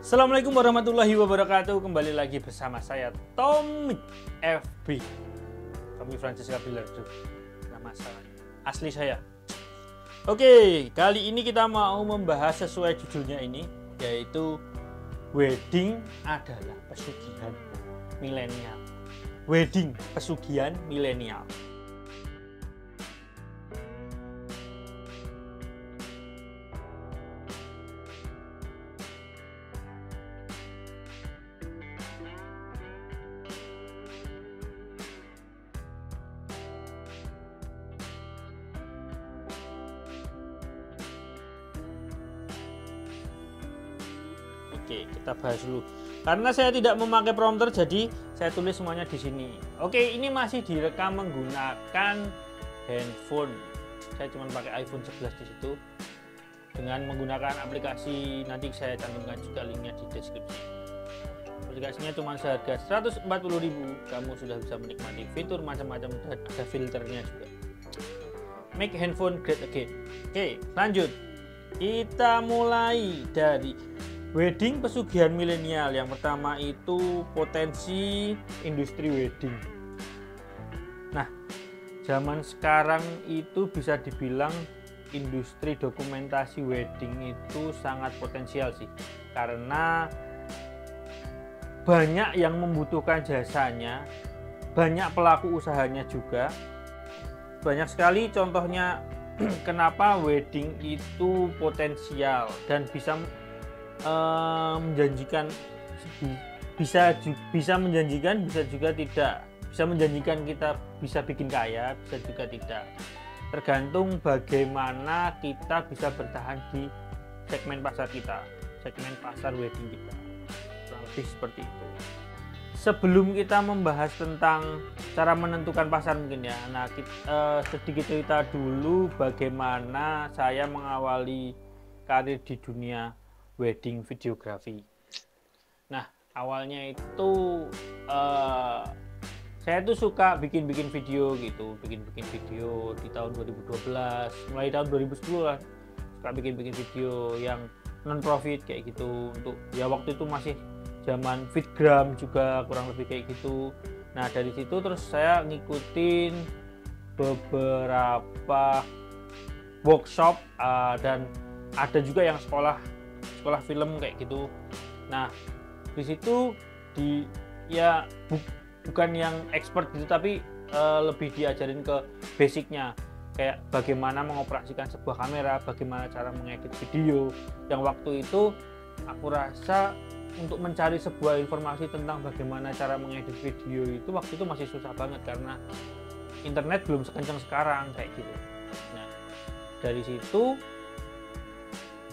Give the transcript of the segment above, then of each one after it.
Assalamualaikum warahmatullahi wabarakatuh. Kembali lagi bersama saya Tommy FB, Tommy Francisca Bilardo, nama asli saya. Oke, kali ini kita mau membahas sesuai judulnya ini, yaitu wedding adalah pesugihan milenial. Wedding pesugihan milenial. Oke, kita bahas dulu. Karena saya tidak memakai prompter, jadi saya tulis semuanya di sini. Oke, ini masih direkam menggunakan handphone. Saya cuma pakai iPhone 11 di situ. Dengan menggunakan aplikasi, nanti saya cantumkan juga linknya di deskripsi. Aplikasinya cuma seharga 140.000. Kamu sudah bisa menikmati fitur macam-macam, ada filternya juga. Make handphone great again. Oke, lanjut. Kita mulai dari wedding pesugihan milenial. Yang pertama itu potensi industri wedding. Nah, zaman sekarang itu bisa dibilang industri dokumentasi wedding itu sangat potensial sih. Karena banyak yang membutuhkan jasanya, banyak pelaku usahanya juga. Banyak sekali contohnya kenapa wedding itu potensial dan bisa menjanjikan, bisa menjanjikan, bisa juga tidak. Bisa menjanjikan kita bisa bikin kaya, bisa juga tidak. Tergantung bagaimana kita bisa bertahan di segmen pasar kita, segmen pasar wedding kita. Kurang lebih seperti itu. Sebelum kita membahas tentang cara menentukan pasar mungkin ya, nah sedikit cerita dulu bagaimana saya mengawali karir di dunia wedding videografi. Nah, awalnya itu saya tuh suka bikin video gitu, bikin video di tahun 2012, mulai tahun 2010 lah, suka bikin video yang non profit kayak gitu. Untuk ya waktu itu masih zaman Fitgram juga, kurang lebih kayak gitu. Nah, dari situ terus saya ngikutin beberapa workshop dan ada juga yang sekolah film kayak gitu. Nah, di situ bukan yang expert gitu, tapi lebih diajarin ke basicnya, kayak bagaimana mengoperasikan sebuah kamera, bagaimana cara mengedit video. Yang waktu itu aku rasa untuk mencari sebuah informasi tentang bagaimana cara mengedit video itu waktu itu masih susah banget karena internet belum sekencang sekarang kayak gitu. Nah, dari situ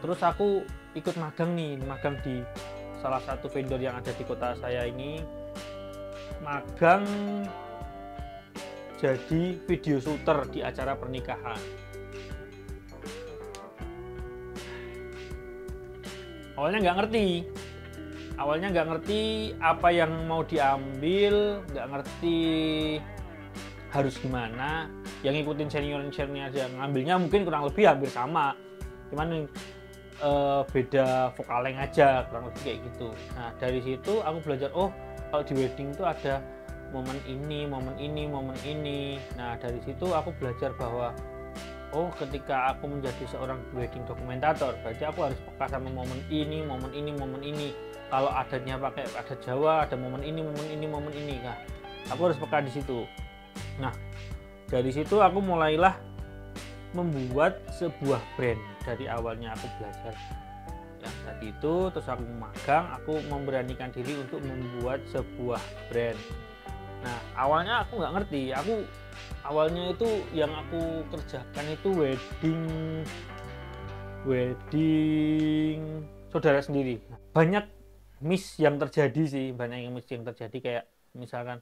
terus aku ikut magang di salah satu vendor yang ada di kota saya ini, magang jadi video shooter di acara pernikahan. Awalnya nggak ngerti apa yang mau diambil, nggak ngerti harus gimana. Yang ngikutin senior-seniornya aja, ngambilnya mungkin kurang lebih hampir sama, cuman beda vokaleng aja, kurang lebih kayak gitu. Nah, dari situ aku belajar, oh kalau di wedding itu ada momen ini. Nah, dari situ aku belajar bahwa oh ketika aku menjadi seorang wedding dokumentator, berarti aku harus peka sama momen ini. Kalau adanya pakai ada Jawa, ada momen ini. Nah, aku harus peka di situ. Nah, dari situ aku mulailah membuat sebuah brand. Dari awalnya aku belajar yang tadi itu, terus aku magang, aku memberanikan diri untuk membuat sebuah brand. Nah, awalnya aku nggak ngerti, awalnya itu yang aku kerjakan itu wedding saudara sendiri. Banyak miss yang terjadi kayak misalkan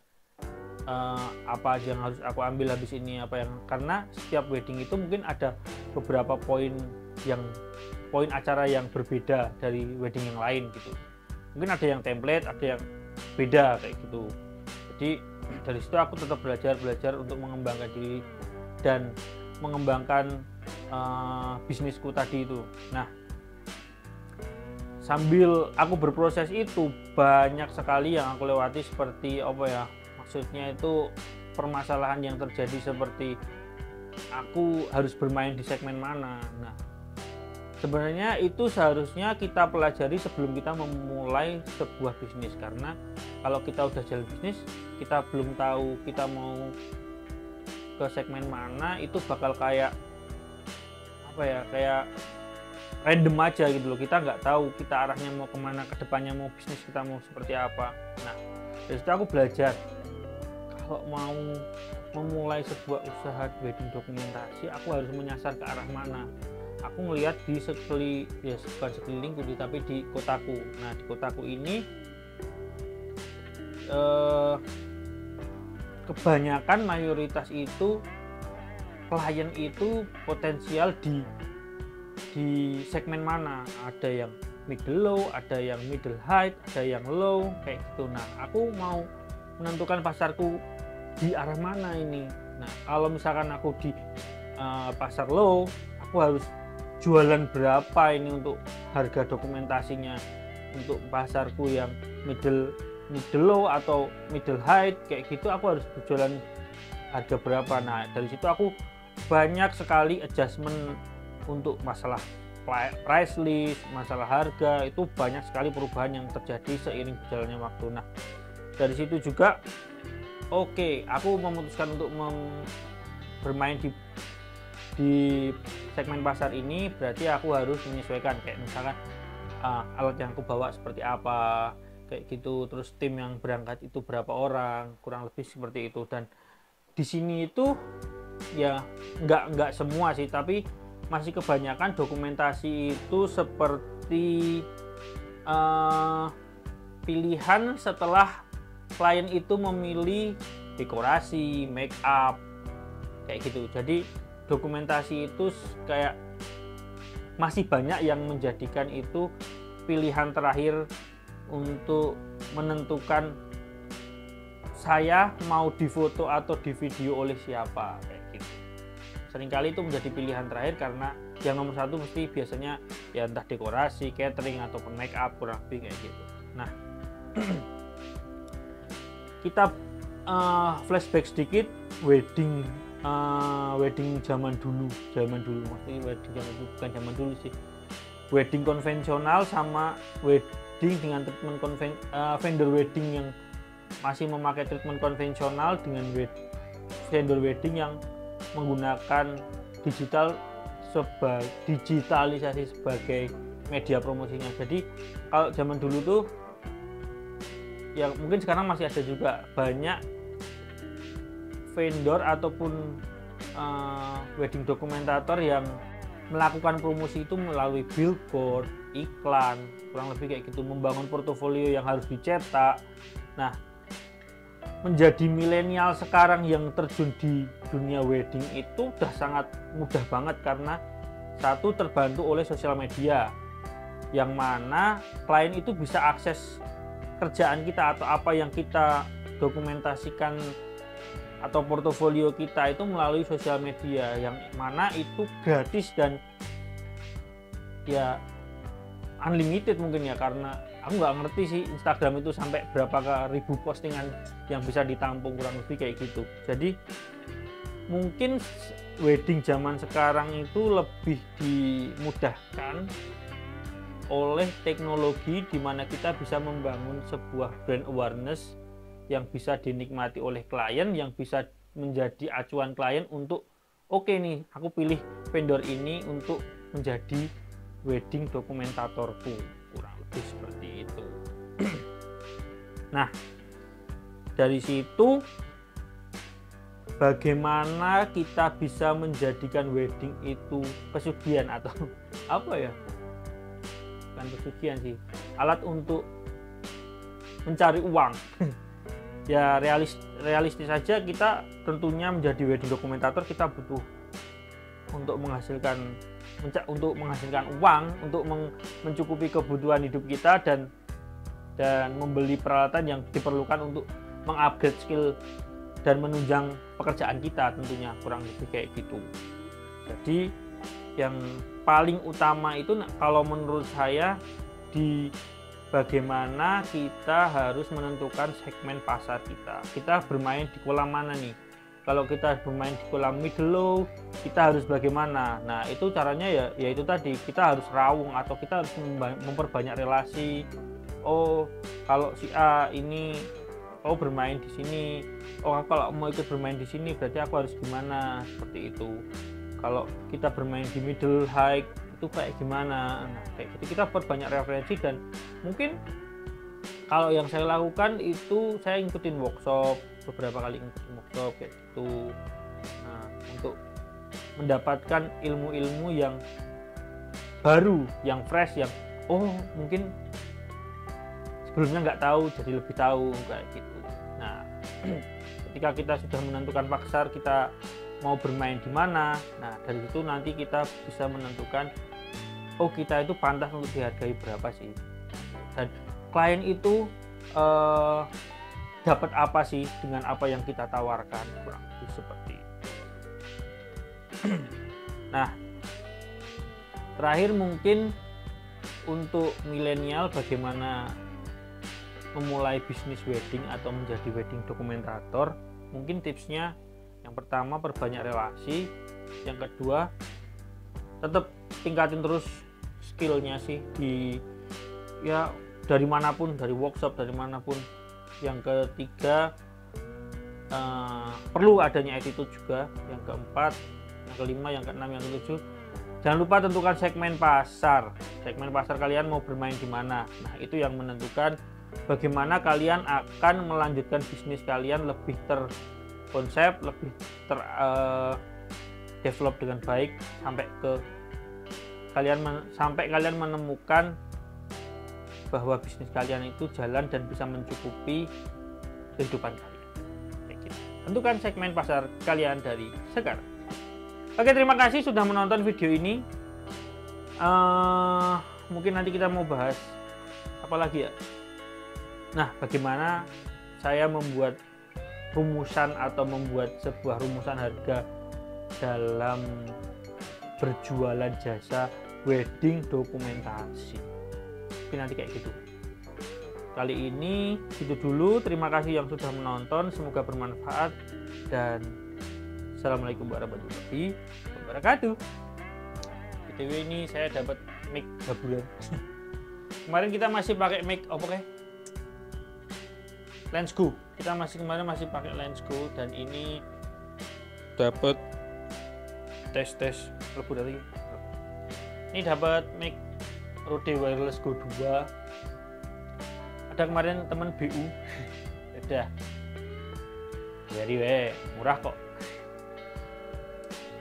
apa aja yang harus aku ambil habis ini, karena setiap wedding itu mungkin ada beberapa poin acara yang berbeda dari wedding yang lain gitu. Mungkin ada yang template, ada yang beda kayak gitu. Jadi dari situ aku tetap belajar untuk mengembangkan diri dan mengembangkan bisnisku tadi itu. Nah, sambil aku berproses itu banyak sekali yang aku lewati, seperti apa ya, maksudnya itu permasalahan yang terjadi seperti aku harus bermain di segmen mana. Nah, sebenarnya itu seharusnya kita pelajari sebelum kita memulai sebuah bisnis, karena kalau kita udah jalan bisnis kita belum tahu kita mau ke segmen mana, itu bakal kayak apa ya, kayak random aja gitu loh. Kita nggak tahu kita arahnya mau kemana, kedepannya mau bisnis kita mau seperti apa. Nah, dari situ aku belajar kalau mau memulai sebuah usaha wedding dokumentasi aku harus menyasar ke arah mana. Aku melihat di bukan sekelilingku tapi di kotaku. Nah, di kotaku ini kebanyakan mayoritas itu klien itu potensial di segmen mana. Ada yang middle low, ada yang middle high, ada yang low, kayak gitu. Nah, aku mau menentukan pasarku di arah mana ini. Nah, kalau misalkan aku di pasar low, aku harus jualan berapa ini untuk harga dokumentasinya. Untuk pasarku yang middle low atau middle high kayak gitu, aku harus berjualan harga berapa. Nah, dari situ aku banyak sekali adjustment untuk masalah price list, masalah harga, itu banyak sekali perubahan yang terjadi seiring berjalannya waktu. Nah, dari situ juga aku memutuskan untuk bermain di segmen pasar ini, berarti aku harus menyesuaikan, kayak misalkan alat yang aku bawa seperti apa, kayak gitu, terus tim yang berangkat itu berapa orang, kurang lebih seperti itu. Dan di sini itu ya nggak semua sih, tapi masih kebanyakan dokumentasi itu seperti pilihan setelah klien itu memilih dekorasi, make up, kayak gitu. Jadi dokumentasi itu kayak masih banyak yang menjadikan itu pilihan terakhir untuk menentukan saya mau difoto atau di video oleh siapa, kayak gitu. Seringkali itu menjadi pilihan terakhir karena yang nomor satu mesti biasanya ya entah dekorasi, catering ataupun make up, kurang lebih kayak gitu. Nah, kita flashback sedikit wedding zaman dulu maksudnya wedding zaman dulu, bukan zaman dulu sih, wedding konvensional sama wedding dengan treatment vendor wedding yang masih memakai treatment konvensional dengan vendor wedding yang menggunakan digitalisasi sebagai media promosinya. Jadi kalau zaman dulu tuh ya mungkin sekarang masih ada juga banyak vendor ataupun wedding dokumentator yang melakukan promosi itu melalui billboard, iklan, kurang lebih kayak gitu, membangun portofolio yang harus dicetak. Nah, menjadi milenial sekarang yang terjun di dunia wedding itu udah sangat mudah banget, karena satu, terbantu oleh sosial media yang mana klien itu bisa akses kerjaan kita atau apa yang kita dokumentasikan atau portofolio kita itu melalui sosial media, yang mana itu gratis dan ya unlimited mungkin ya, karena aku nggak ngerti sih Instagram itu sampai berapa ribu postingan yang bisa ditampung, kurang lebih kayak gitu. Jadi mungkin wedding zaman sekarang itu lebih dimudahkan oleh teknologi, di mana kita bisa membangun sebuah brand awareness yang bisa dinikmati oleh klien, yang bisa menjadi acuan klien untuk oke nih, aku pilih vendor ini untuk menjadi wedding dokumentatorku, kurang lebih seperti itu. Nah, dari situ bagaimana kita bisa menjadikan wedding itu pesugihan atau apa ya, bukan pesugihan sih, alat untuk mencari uang. Ya realistis saja, kita tentunya menjadi wedding dokumentator kita butuh untuk menghasilkan uang, untuk mencukupi kebutuhan hidup kita dan membeli peralatan yang diperlukan untuk mengupgrade skill dan menunjang pekerjaan kita tentunya, kurang lebih kayak gitu. Jadi yang paling utama itu kalau menurut saya di bagaimana kita harus menentukan segmen pasar kita. Kita bermain di kolam mana nih? Kalau kita bermain di kolam middle low, kita harus bagaimana? Nah, itu caranya ya itu tadi, kita harus rawung atau kita harus memperbanyak relasi. Oh, kalau si A ini bermain di sini. Oh, kalau mau ikut bermain di sini berarti aku harus gimana? Seperti itu. Kalau kita bermain di middle high itu kayak gimana. Nah, kayak gitu kita perbanyak referensi, dan mungkin kalau yang saya lakukan itu saya ngikutin workshop, beberapa kali ngikutin workshop kayak gitu. Nah, untuk mendapatkan ilmu-ilmu yang baru, yang fresh, yang mungkin sebelumnya nggak tahu jadi lebih tahu kayak gitu. Nah, ketika kita sudah menentukan pasar, kita mau bermain di mana, nah dari situ nanti kita bisa menentukan kita itu pantas untuk dihargai berapa sih, dan klien itu dapat apa sih dengan apa yang kita tawarkan, kurang lebih seperti itu. Nah, terakhir mungkin untuk milenial bagaimana memulai bisnis wedding atau menjadi wedding dokumentator. Mungkin tipsnya yang pertama perbanyak relasi, yang kedua tetap tingkatin terus skillnya sih dari manapun, dari workshop, dari manapun. Yang ketiga perlu adanya attitude juga. Yang keempat, yang kelima, yang keenam, yang ketujuh, jangan lupa tentukan segmen pasar. Segmen pasar kalian mau bermain di mana. Nah, itu yang menentukan bagaimana kalian akan melanjutkan bisnis kalian lebih terkonsep, lebih develop dengan baik sampai kalian menemukan bahwa bisnis kalian itu jalan dan bisa mencukupi kehidupan kalian. Tentukan segmen pasar kalian dari sekarang. Oke, terima kasih sudah menonton video ini. Mungkin nanti kita mau bahas apa lagi ya? Nah, bagaimana saya membuat rumusan atau membuat sebuah rumusan harga dalam berjualan jasa wedding dokumentasi. Mungkin nanti kayak gitu. Kali ini gitu dulu. Terima kasih yang sudah menonton. Semoga bermanfaat, dan assalamualaikum warahmatullahi wabarakatuh. BTW ini saya dapat mic gabulan. Kemarin kita masih pakai mic Lensgo. Kita kemarin masih pakai Lensgo, dan ini dapat tes lebih dari ini dapat mic Rode Wireless Go 2. Ada kemarin temen BU udah jadi murah kok.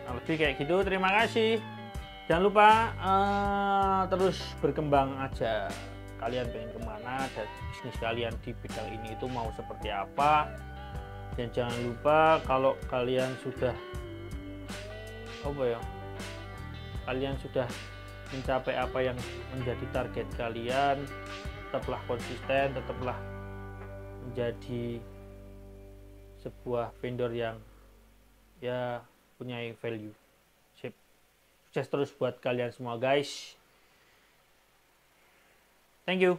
Nah, lebih kayak gitu. Terima kasih, jangan lupa terus berkembang aja. Kalian pengen kemana, dan bisnis kalian di bidang ini itu mau seperti apa. Dan jangan lupa kalau kalian sudah kalian sudah mencapai apa yang menjadi target kalian, tetaplah konsisten, tetaplah menjadi sebuah vendor yang punya value. Sip. Sukses terus buat kalian semua guys. Thank you.